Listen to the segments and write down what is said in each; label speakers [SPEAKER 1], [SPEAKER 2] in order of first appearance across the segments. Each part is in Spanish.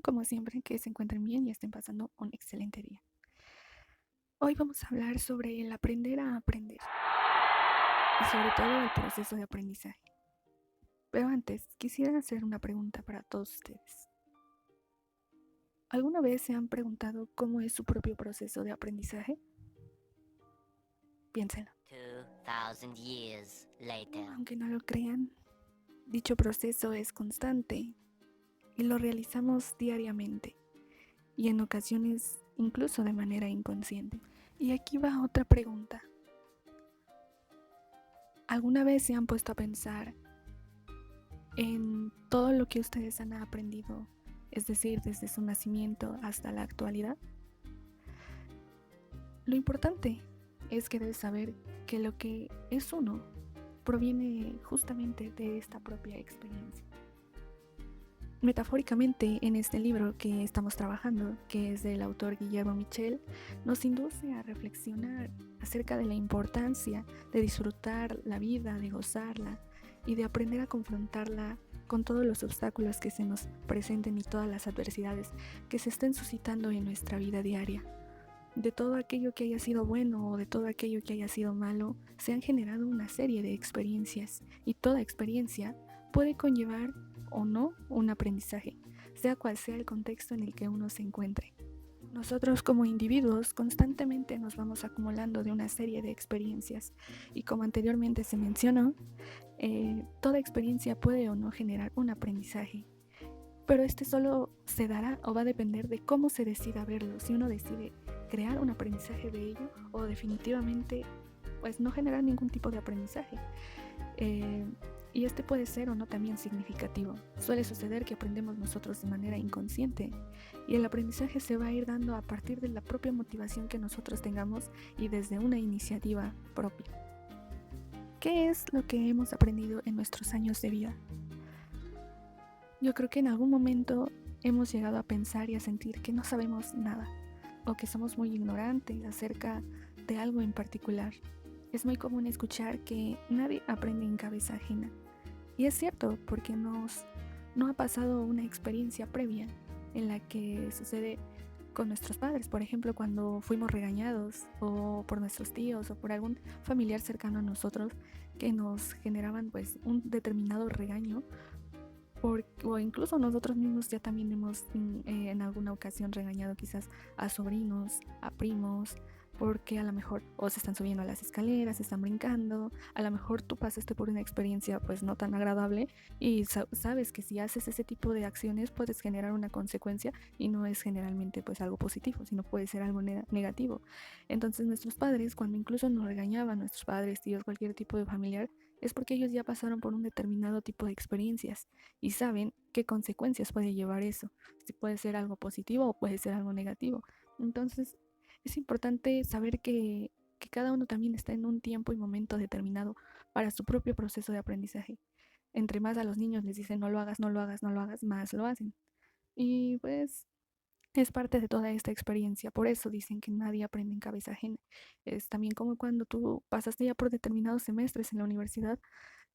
[SPEAKER 1] como siempre, que se encuentren bien y estén pasando un excelente día. Hoy vamos a hablar sobre el aprender a aprender y sobre todo el proceso de aprendizaje. Pero antes, quisiera hacer una pregunta para todos ustedes. ¿Alguna vez se han preguntado cómo es su propio proceso de aprendizaje? Piénsenlo.
[SPEAKER 2] 2000 years later.
[SPEAKER 1] Aunque no lo crean, dicho proceso es constante y lo realizamos diariamente y en ocasiones incluso de manera inconsciente. Y aquí va otra pregunta. ¿Alguna vez se han puesto a pensar en todo lo que ustedes han aprendido, es decir, desde su nacimiento hasta la actualidad? Lo importante es que debes saber que lo que es uno proviene justamente de esta propia experiencia. Metafóricamente, en este libro que estamos trabajando, que es del autor Guillermo Michel, nos induce a reflexionar acerca de la importancia de disfrutar la vida, de gozarla y de aprender a confrontarla con todos los obstáculos que se nos presenten y todas las adversidades que se estén suscitando en nuestra vida diaria. De todo aquello que haya sido bueno o de todo aquello que haya sido malo, se han generado una serie de experiencias y toda experiencia puede conllevar o no un aprendizaje, sea cual sea el contexto en el que uno se encuentre. Nosotros como individuos constantemente nos vamos acumulando de una serie de experiencias y como anteriormente se mencionó, toda experiencia puede o no generar un aprendizaje, pero este solo se dará o va a depender de cómo se decida verlo, si uno decide crear un aprendizaje de ello o definitivamente pues no generar ningún tipo de aprendizaje. Y este puede ser o no también significativo. Suele suceder que aprendemos nosotros de manera inconsciente y el aprendizaje se va a ir dando a partir de la propia motivación que nosotros tengamos y desde una iniciativa propia. ¿Qué es lo que hemos aprendido en nuestros años de vida? Yo creo que en algún momento hemos llegado a pensar y a sentir que no sabemos nada o que somos muy ignorantes acerca de algo en particular. Es muy común escuchar que nadie aprende en cabeza ajena. Y es cierto, porque no ha pasado una experiencia previa en la que sucede con nuestros padres, por ejemplo, cuando fuimos regañados o por nuestros tíos o por algún familiar cercano a nosotros que nos generaban pues un determinado regaño, o incluso nosotros mismos ya también hemos en alguna ocasión regañado quizás a sobrinos, a primos, porque a lo mejor o se están subiendo a las escaleras, se están brincando, a lo mejor tú pasaste por una experiencia pues no tan agradable y sabes que si haces ese tipo de acciones puedes generar una consecuencia y no es generalmente pues algo positivo, sino puede ser algo negativo. Entonces nuestros padres, cuando incluso nos regañaban, nuestros padres, tíos, cualquier tipo de familiar, es porque ellos ya pasaron por un determinado tipo de experiencias y saben qué consecuencias puede llevar eso, si puede ser algo positivo o puede ser algo negativo. Entonces es importante saber que cada uno también está en un tiempo y momento determinado para su propio proceso de aprendizaje. Entre más a los niños les dicen no lo hagas, no lo hagas, no lo hagas, más lo hacen. Y pues es parte de toda esta experiencia. Por eso dicen que nadie aprende en cabeza ajena. Es también como cuando tú pasaste ya por determinados semestres en la universidad,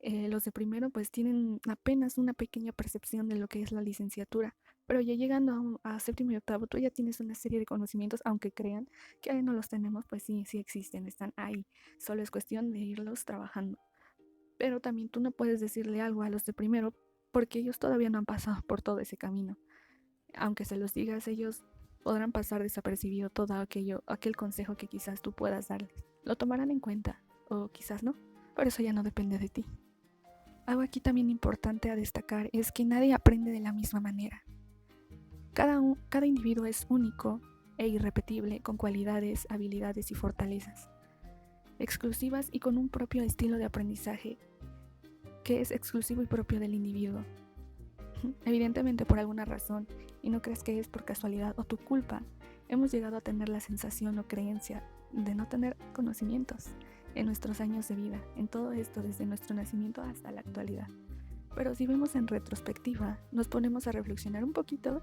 [SPEAKER 1] los de primero pues tienen apenas una pequeña percepción de lo que es la licenciatura, pero ya llegando a séptimo y octavo tú ya tienes una serie de conocimientos, aunque crean que ahí no los tenemos, pues sí, sí existen, están ahí, solo es cuestión de irlos trabajando. Pero también tú no puedes decirle algo a los de primero porque ellos todavía no han pasado por todo ese camino. Aunque se los digas, ellos podrán pasar desapercibido todo aquel consejo que quizás tú puedas darles. Lo tomarán en cuenta, o quizás no, pero eso ya no depende de ti. Algo aquí también importante a destacar es que nadie aprende de la misma manera. Cada individuo es único e irrepetible, con cualidades, habilidades y fortalezas exclusivas y con un propio estilo de aprendizaje que es exclusivo y propio del individuo. Evidentemente por alguna razón, y no crees que es por casualidad o tu culpa, hemos llegado a tener la sensación o creencia de no tener conocimientos en nuestros años de vida, en todo esto desde nuestro nacimiento hasta la actualidad. Pero si vemos en retrospectiva, nos ponemos a reflexionar un poquito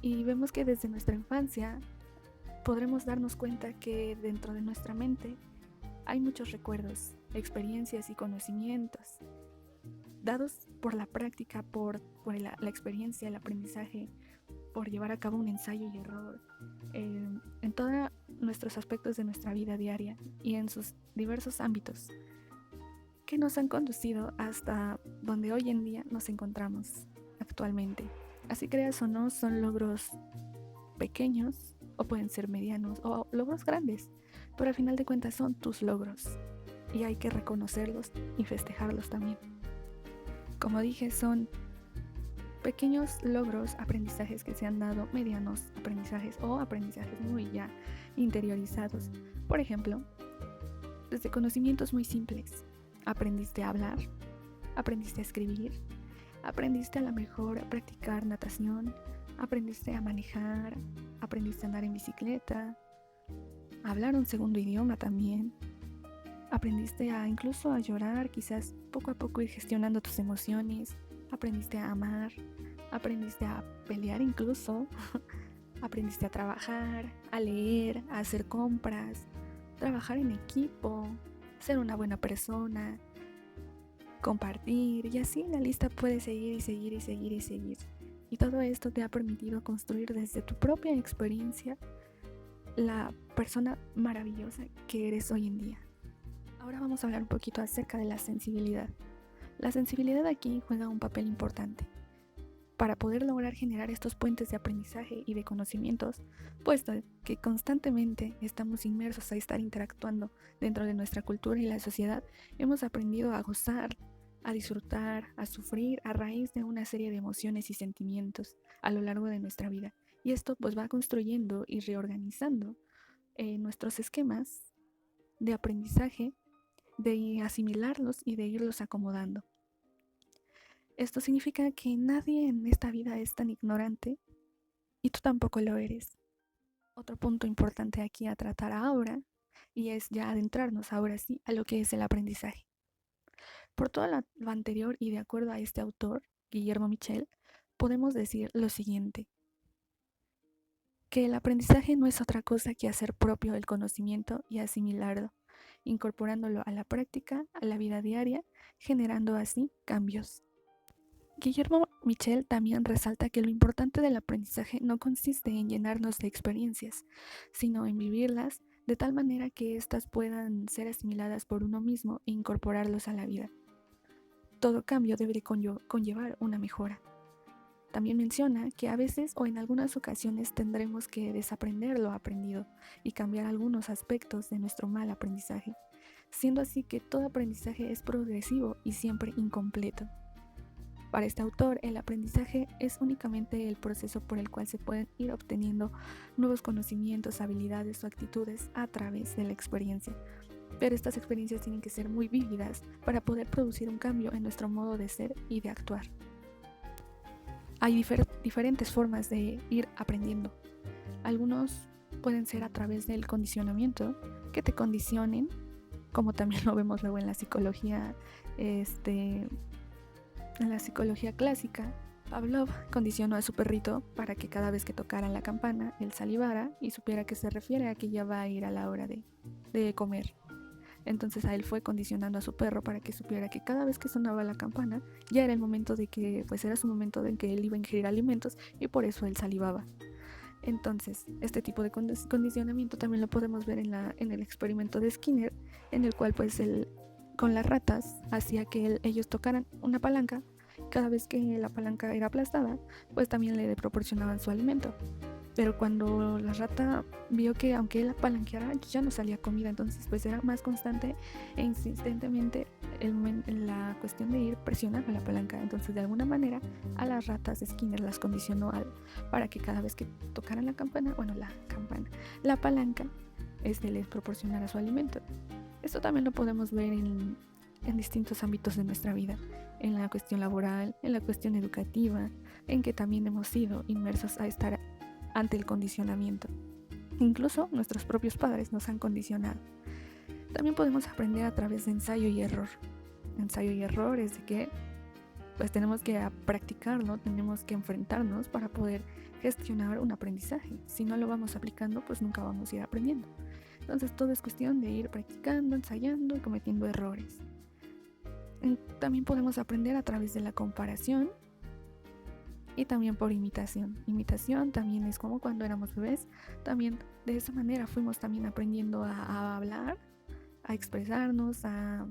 [SPEAKER 1] y vemos que desde nuestra infancia podremos darnos cuenta que dentro de nuestra mente hay muchos recuerdos, experiencias y conocimientos dados por la práctica, por la experiencia, el aprendizaje, por llevar a cabo un ensayo y error en todos nuestros aspectos de nuestra vida diaria y en sus diversos ámbitos que nos han conducido hasta donde hoy en día nos encontramos actualmente. Así creas o no, son logros pequeños o pueden ser medianos o logros grandes, pero al final de cuentas son tus logros y hay que reconocerlos y festejarlos también. Como dije, son pequeños logros, aprendizajes que se han dado, medianos aprendizajes o aprendizajes muy ya interiorizados. Por ejemplo, desde conocimientos muy simples. Aprendiste a hablar, aprendiste a escribir, aprendiste a lo mejor a practicar natación, aprendiste a manejar, aprendiste a andar en bicicleta, a hablar un segundo idioma también. Aprendiste a incluso a llorar, quizás poco a poco ir gestionando tus emociones. Aprendiste a amar, aprendiste a pelear incluso, aprendiste a trabajar, a leer, a hacer compras, trabajar en equipo, ser una buena persona, compartir, y así la lista puede seguir y seguir y seguir y seguir. Y todo esto te ha permitido construir desde tu propia experiencia la persona maravillosa que eres hoy en día. Ahora vamos a hablar un poquito acerca de la sensibilidad. La sensibilidad aquí juega un papel importante para poder lograr generar estos puentes de aprendizaje y de conocimientos, puesto que constantemente estamos inmersos a estar interactuando dentro de nuestra cultura y la sociedad. Hemos aprendido a gozar, a disfrutar, a sufrir a raíz de una serie de emociones y sentimientos a lo largo de nuestra vida. Y esto pues va construyendo y reorganizando nuestros esquemas de aprendizaje, de asimilarlos y de irlos acomodando. Esto significa que nadie en esta vida es tan ignorante y tú tampoco lo eres. Otro punto importante aquí a tratar ahora, y es ya adentrarnos ahora sí a lo que es el aprendizaje. Por todo lo anterior y de acuerdo a este autor, Guillermo Michel, podemos decir lo siguiente: que el aprendizaje no es otra cosa que hacer propio el conocimiento y asimilarlo, incorporándolo a la práctica, a la vida diaria, generando así cambios. Guillermo Michel también resalta que lo importante del aprendizaje no consiste en llenarnos de experiencias, sino en vivirlas de tal manera que éstas puedan ser asimiladas por uno mismo e incorporarlos a la vida. Todo cambio debe conllevar una mejora. También menciona que a veces o en algunas ocasiones tendremos que desaprender lo aprendido y cambiar algunos aspectos de nuestro mal aprendizaje, siendo así que todo aprendizaje es progresivo y siempre incompleto. Para este autor, el aprendizaje es únicamente el proceso por el cual se pueden ir obteniendo nuevos conocimientos, habilidades o actitudes a través de la experiencia. Pero estas experiencias tienen que ser muy vívidas para poder producir un cambio en nuestro modo de ser y de actuar. Hay diferentes formas de ir aprendiendo. Algunos pueden ser a través del condicionamiento, que te condicionen, como también lo vemos luego en la psicología clásica. Pavlov condicionó a su perrito para que cada vez que tocara la campana, él salivara y supiera que se refiere a que ya va a ir a la hora de comer. Entonces a él fue condicionando a su perro para que supiera que cada vez que sonaba la campana, ya era el momento de que, pues era su momento en que él iba a ingerir alimentos y por eso él salivaba. Entonces, este tipo de condicionamiento también lo podemos ver en el experimento de Skinner, en el cual pues él con las ratas hacía que ellos tocaran una palanca. Cada vez que la palanca era aplastada, pues también le proporcionaban su alimento. Pero cuando la rata vio que aunque él palanqueara, ya no salía comida, entonces pues era más constante e insistentemente en la cuestión de ir presionando la palanca. Entonces de alguna manera a las ratas Skinner las condicionó para que cada vez que tocaran la palanca les proporcionara su alimento. Esto también lo podemos ver en distintos ámbitos de nuestra vida, en la cuestión laboral, en la cuestión educativa, en que también hemos sido inmersos a estar ante el condicionamiento. Incluso nuestros propios padres nos han condicionado. También podemos aprender a través de ensayo y error. Ensayo y error es de que pues tenemos que practicarlo, tenemos que enfrentarnos para poder gestionar un aprendizaje. Si no lo vamos aplicando, pues nunca vamos a ir aprendiendo. Entonces todo es cuestión de ir practicando, ensayando y cometiendo errores. También podemos aprender a través de la comparación y también por imitación. Imitación también es como cuando éramos bebés, también de esa manera fuimos también aprendiendo a hablar, a expresarnos, a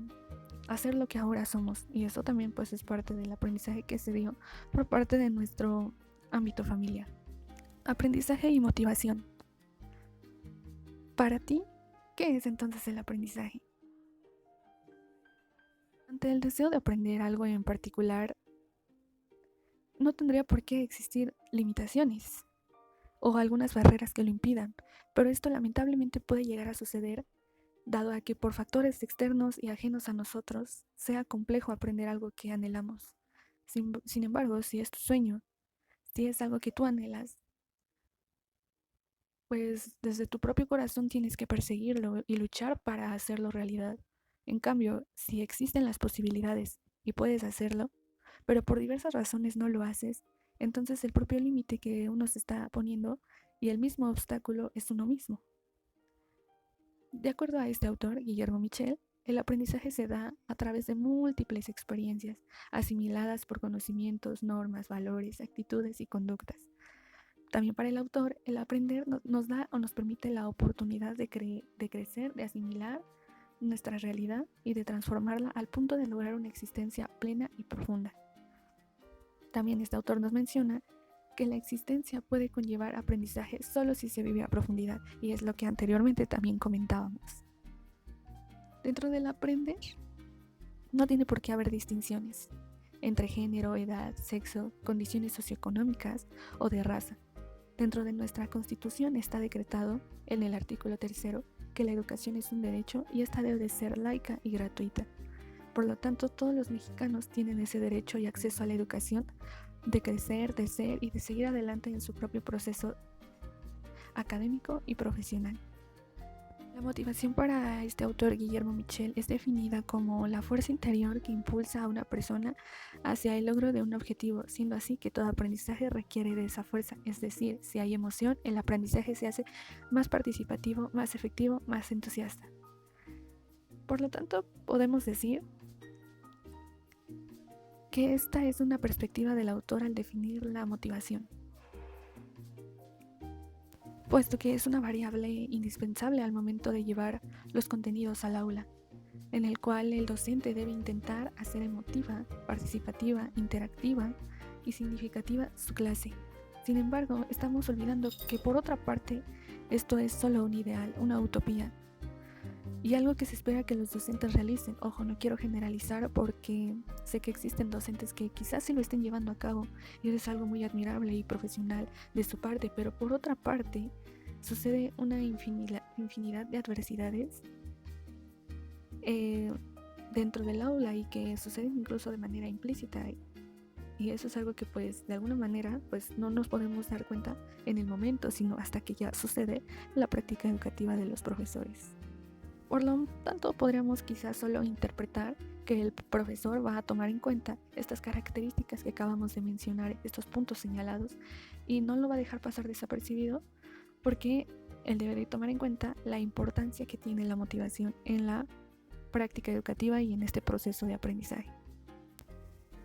[SPEAKER 1] hacer lo que ahora somos, y eso también pues es parte del aprendizaje que se dio por parte de nuestro ámbito familiar. Aprendizaje y motivación. Para ti, ¿qué es entonces el aprendizaje? Ante el deseo de aprender algo en particular, no tendría por qué existir limitaciones o algunas barreras que lo impidan, pero esto lamentablemente puede llegar a suceder dado a que por factores externos y ajenos a nosotros sea complejo aprender algo que anhelamos. Sin embargo, si es tu sueño, si es algo que tú anhelas, pues desde tu propio corazón tienes que perseguirlo y luchar para hacerlo realidad. En cambio, si existen las posibilidades y puedes hacerlo, pero por diversas razones no lo haces, entonces el propio límite que uno se está poniendo y el mismo obstáculo es uno mismo. De acuerdo a este autor, Guillermo Michel, el aprendizaje se da a través de múltiples experiencias, asimiladas por conocimientos, normas, valores, actitudes y conductas. También para el autor, el aprender nos da o nos permite la oportunidad de crecer, de asimilar nuestra realidad y de transformarla al punto de lograr una existencia plena y profunda. También este autor nos menciona que la existencia puede conllevar aprendizaje solo si se vive a profundidad, y es lo que anteriormente también comentábamos. Dentro del aprender, no tiene por qué haber distinciones entre género, edad, sexo, condiciones socioeconómicas o de raza. Dentro de nuestra Constitución está decretado, en el artículo 3, que la educación es un derecho y esta debe de ser laica y gratuita. Por lo tanto, todos los mexicanos tienen ese derecho y acceso a la educación, de crecer, de ser y de seguir adelante en su propio proceso académico y profesional. La motivación para este autor, Guillermo Michel, es definida como la fuerza interior que impulsa a una persona hacia el logro de un objetivo, siendo así que todo aprendizaje requiere de esa fuerza, es decir, si hay emoción, el aprendizaje se hace más participativo, más efectivo, más entusiasta. Por lo tanto, podemos decir que esta es una perspectiva del autor al definir la motivación, puesto que es una variable indispensable al momento de llevar los contenidos al aula, en el cual el docente debe intentar hacer emotiva, participativa, interactiva y significativa su clase. Sin embargo, estamos olvidando que por otra parte, esto es solo un ideal, una utopía, y algo que se espera que los docentes realicen. Ojo, no quiero generalizar porque sé que existen docentes que quizás sí lo estén llevando a cabo y eso es algo muy admirable y profesional de su parte, pero por otra parte sucede una infinidad de adversidades dentro del aula y que suceden incluso de manera implícita, y eso es algo que pues de alguna manera pues no nos podemos dar cuenta en el momento, sino hasta que ya sucede la práctica educativa de los profesores. Por lo tanto, podríamos quizás solo interpretar que el profesor va a tomar en cuenta estas características que acabamos de mencionar, estos puntos señalados, y no lo va a dejar pasar desapercibido porque él debe de tomar en cuenta la importancia que tiene la motivación en la práctica educativa y en este proceso de aprendizaje.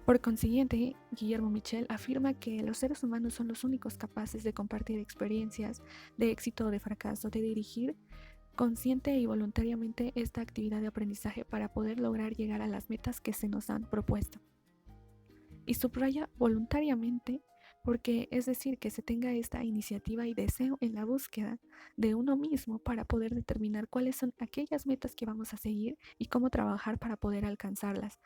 [SPEAKER 1] Por consiguiente, Guillermo Michel afirma que los seres humanos son los únicos capaces de compartir experiencias de éxito o de fracaso, de dirigir consciente y voluntariamente esta actividad de aprendizaje para poder lograr llegar a las metas que se nos han propuesto. Y subraya voluntariamente porque es decir que se tenga esta iniciativa y deseo en la búsqueda de uno mismo para poder determinar cuáles son aquellas metas que vamos a seguir y cómo trabajar para poder alcanzarlas.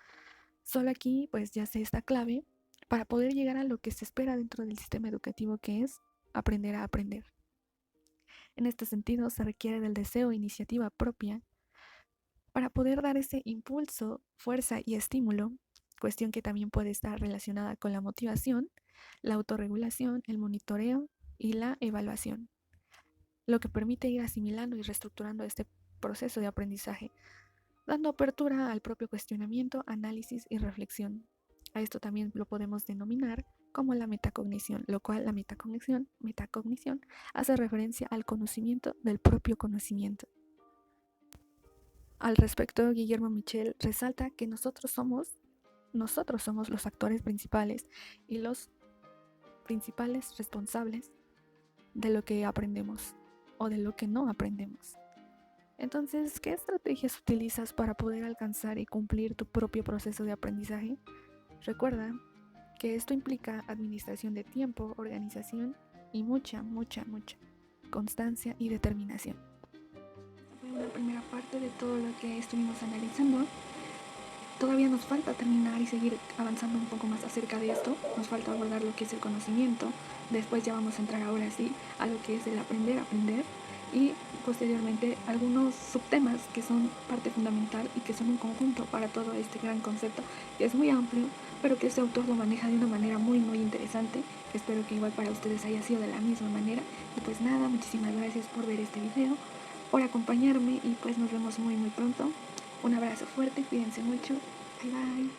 [SPEAKER 1] Solo aquí pues ya sé esta clave para poder llegar a lo que se espera dentro del sistema educativo, que es aprender a aprender. En este sentido, se requiere del deseo e iniciativa propia para poder dar ese impulso, fuerza y estímulo, cuestión que también puede estar relacionada con la motivación, la autorregulación, el monitoreo y la evaluación, lo que permite ir asimilando y reestructurando este proceso de aprendizaje, dando apertura al propio cuestionamiento, análisis y reflexión. A esto también lo podemos denominar como la metacognición, lo cual la metacognición hace referencia al conocimiento del propio conocimiento. Al respecto, Guillermo Michel resalta que nosotros somos los actores principales y los principales responsables de lo que aprendemos o de lo que no aprendemos. Entonces, ¿qué estrategias utilizas para poder alcanzar y cumplir tu propio proceso de aprendizaje? Recuerda que esto implica administración de tiempo, organización y mucha constancia y determinación. Esta fue una primera parte de todo lo que estuvimos analizando. Todavía nos falta terminar y seguir avanzando un poco más acerca de esto. Nos falta abordar lo que es el conocimiento. Después ya vamos a entrar ahora sí a lo que es el aprender, y posteriormente algunos subtemas que son parte fundamental y que son un conjunto para todo este gran concepto, que es muy amplio, pero que este autor lo maneja de una manera muy interesante, que espero que igual para ustedes haya sido de la misma manera. Y pues nada, muchísimas gracias por ver este video, por acompañarme, y pues nos vemos muy pronto. Un abrazo fuerte, cuídense mucho, bye bye.